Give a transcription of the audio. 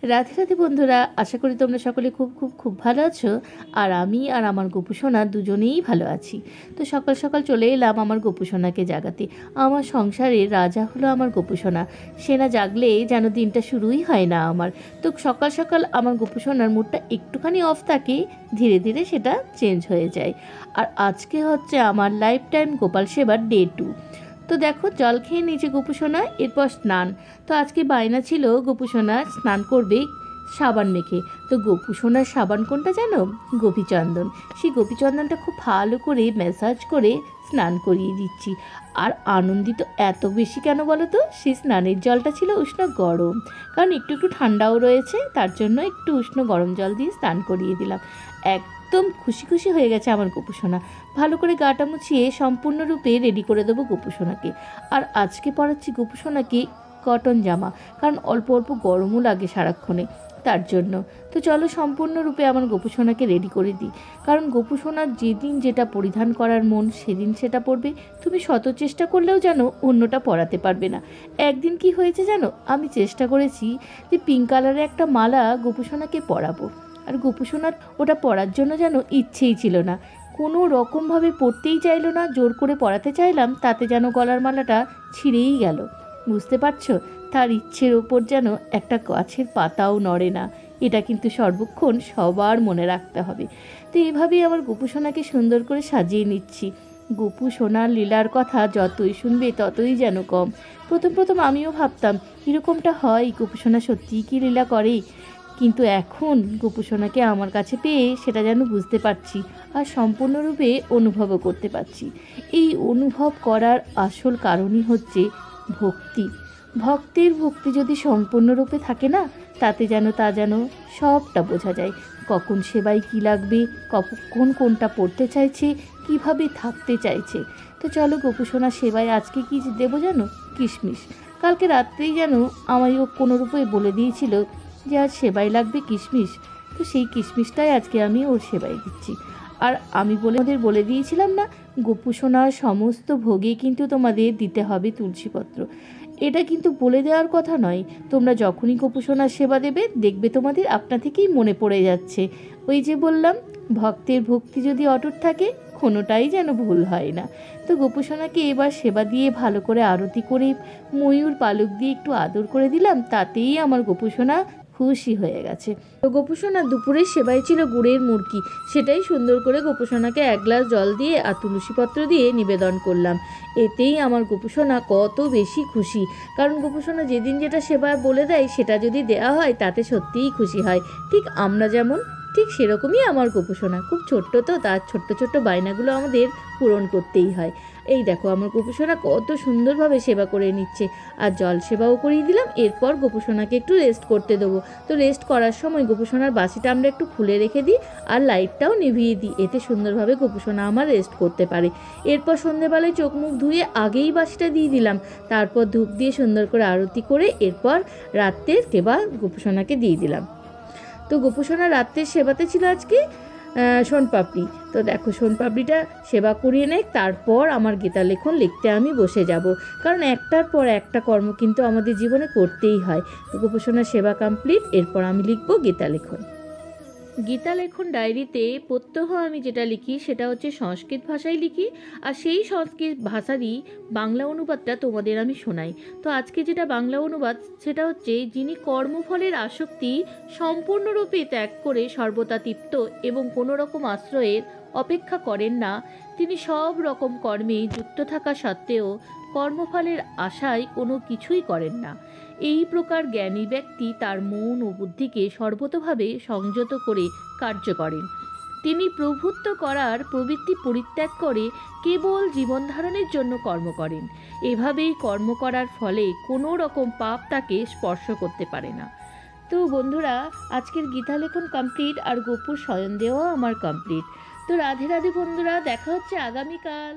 রাধে রাধে বন্ধুরা, আশা করি তোমরা সকলে খুব খুব খুব ভালো আছো। আর আমি আর আমার গোপু সোনা দুজনেই ভালো আছি। তো সকাল সকাল চলে এলাম আমার গোপু সোনাকে জাগাতে। আমার সংসারের রাজা হলো আমার গোপু সোনা। সে না জাগলে যেন দিনটা শুরুই হয় না আমার। তো সকাল সকাল আমার গোপু সোনার মুডটা একটুখানি অফ থাকে, ধীরে ধীরে সেটা চেঞ্জ হয়ে যায়। আর আজকে হচ্ছে আমার লাইফ টাইম গোপাল সেবার ডে 2। তো দেখো, জল খেয়ে নিয়েছে গোপু সোনা, এরপর স্নান। তো আজকে বায়না ছিল গোপু সোনা স্নান করবে সাবান মেখে। তো গোপু সোনার সাবান কোনটা জানো? গোপীচন্দন। সেই গোপীচন্দনটা খুব ভালো করে ম্যাসাজ করে স্নান করিয়ে দিচ্ছি। আর আনন্দিত এত বেশি কেন বলো তো? সেই স্নানের জলটা ছিল উষ্ণ গরম, কারণ একটু একটু ঠান্ডাও রয়েছে, তার জন্য একটু উষ্ণ গরম জল দিয়ে স্নান করিয়ে দিলাম। একদম খুশি খুশি হয়ে গেছে আমার গোপু সোনা। ভালো করে গাটা মুছিয়ে সম্পূর্ণরূপে রেডি করে দেবো গোপু সোনাকে। আর আজকে পরাচ্ছি গোপু সোনাকে কটন জামা, কারণ অল্প অল্প গরমও লাগে সারাক্ষণে, তার জন্য। তো চলো সম্পূর্ণরূপে আমার গোপু সোনাকে রেডি করে দিই, কারণ গোপু সোনার যেদিন যেটা পরিধান করার মন সেদিন সেটা পরবে। তুমি শত চেষ্টা করলেও জানো অন্যটা পরাতে পারবে না। একদিন কি হয়েছে জানো? আমি চেষ্টা করেছি যে পিঙ্ক কালারের একটা মালা গোপু সোনাকে পরাবো, আর গোপু সোনার ওটা পরার জন্য যেন ইচ্ছেই ছিল না, কোনো রকমভাবে পরতেই চাইলো না। জোর করে পরাতে চাইলাম, তাতে যেন গলার মালাটা ছিঁড়েই গেল। বুঝতে পারছো? তার ইচ্ছের ওপর যেন একটা গাছের পাতাও নড়ে না। এটা কিন্তু সর্বক্ষণ সবার মনে রাখতে হবে। তো এভাবেই আমার গোপু সোনাকে সুন্দর করে সাজিয়ে নিচ্ছি। গোপু সোনার লীলার কথা যতই শুনবে ততই যেন কম। প্রথম প্রথম আমিও ভাবতাম এরকমটা হয়, গোপু সোনা সত্যিই কি লীলা করে। কিন্তু এখন গোপু সোনাকে আমার কাছে পেয়ে সেটা যেন বুঝতে পারছি, আর সম্পূর্ণরূপে অনুভবও করতে পারছি। এই অনুভব করার আসল কারণই হচ্ছে ভক্তি। ভক্তের ভক্তি যদি সম্পূর্ণরূপে থাকে না, তাতে যেন সবটা বোঝা যায়। কখন সেবায় কী লাগবে, কখন কোনটা পড়তে চাইছে, কিভাবে থাকতে চাইছে। তো চলো গোপু সোনা সেবায় আজকে কি দেবো জানো? কিশমিশ। কালকে রাত্রেই যেন আমায় ও কোনোরূপে বলে দিয়েছিল যে আজ সেবাই লাগবে কিশমিশ। তো সেই কিশমিশটাই আজকে আমি ওর সেবাই দিচ্ছি। আর আমি বলে দিয়েছিলাম না, গোপু সোনার সমস্ত ভোগে কিন্তু তোমাদের দিতে হবে তুলসীপত্র। এটা কিন্তু বলে দেওয়ার কথা নয়। তোমরা যখনই গোপু সোনার সেবা দেবে, দেখবে তোমাদের আপনা থেকেই মনে পড়ে যাচ্ছে। ওই যে বললাম, ভক্তের ভক্তি যদি অটুট থাকে, কোনোটাই যেন ভুল হয় না। তো গোপু সোনাকে এবার সেবা দিয়ে ভালো করে আরতি করে ময়ূর পালক দিয়ে একটু আদর করে দিলাম, তাতেই আমার গোপু সোনা খুশি হয়ে গেছে। তো গোপু সোনা দুপুরের সেবায় ছিল গুড়ের মুরকি, সেটাই সুন্দর করে গোপু সোনাকে 1 গ্লাস জল দিয়ে আর তুলসীপত্র দিয়ে নিবেদন করলাম। এতেই আমার গোপু সোনা কত বেশি খুশি, কারণ গোপু সোনা যেদিন যেটা সেবা বলে দেয় সেটা যদি দেওয়া হয় তাতে সত্যিই খুশি হয়। ঠিক আমরা যেমন, ঠিক সেরকমই আমার গোপু সোনা। খুব ছোট্ট, তো তার ছোট্ট ছোট্ট বায়নাগুলো আমাদের পূরণ করতেই হয়। এই দেখো আমার গোপু সোনা কত সুন্দরভাবে সেবা করে নিচ্ছে। আর জল সেবাও করিয়ে দিলাম। এরপর গোপু সোনাকে একটু রেস্ট করতে দেবো। তো রেস্ট করার সময় গোপু সোনার বাসিটা আমরা একটু খুলে রেখে দিই, আর লাইটটাও নিভিয়ে দিই, এতে সুন্দরভাবে গোপু সোনা আমার রেস্ট করতে পারে। এরপর সন্ধেবেলায় চোখ মুখ ধুয়ে আগেই বাসিটা দিয়ে দিলাম, তারপর ধূপ দিয়ে সুন্দর করে আরতি করে এরপর রাত্রের সেবা গোপু সোনাকে দিয়ে দিলাম। তো গোপু সোনা রাত্রের সেবাতে ছিল আজকে সোনপাপড়ি। তো দেখো সোনপাপড়িটা সেবা করিয়ে নেয়, তারপর আমার গীতা লেখন লিখতে আমি বসে যাব, কারণ একটার পর একটা কর্ম কিন্তু আমাদের জীবনে করতেই হয়। তো গোপু সোনার সেবা কমপ্লিট, এরপর আমি লিখবো গীতা লেখন। গীতা লেখন ডায়েরিতে প্রত্যহ আমি যেটা লিখি সেটা হচ্ছে সংস্কৃত ভাষায় লিখি, আর সেই সংস্কৃত ভাষারই বাংলা অনুবাদটা তোমাদের আমি শোনাই। তো আজকে যেটা বাংলা অনুবাদ সেটা হচ্ছে, যিনি কর্মফলের আসক্তি সম্পূর্ণরূপে ত্যাগ করে সর্বদা তৃপ্ত এবং কোনো রকম আশ্রয়ের অপেক্ষা করেন না, তিনি সব রকম কর্মে যুক্ত থাকা সত্ত্বেও কর্মফলের আশায় কোনো কিছুই করেন না। এই প্রকার জ্ঞানী ব্যক্তি তার মন ও বুদ্ধিকে সর্বতোভাবে সংযত করে কার্য করেন। তিনি প্রভুত্ব করার প্রবৃত্তি পরিত্যাগ করে কেবল জীবনধারণের জন্য কর্ম করেন। এভাবেই কর্ম করার ফলে কোনো রকম পাপ তাকে স্পর্শ করতে পারে না। তো বন্ধুরা, আজকের গীতা লেখন কমপ্লিট, আর গোপুর শয়ন দেওয়া আমার কমপ্লিট। তো রাধে রাধে বন্ধুরা, দেখা হচ্ছে আগামীকাল।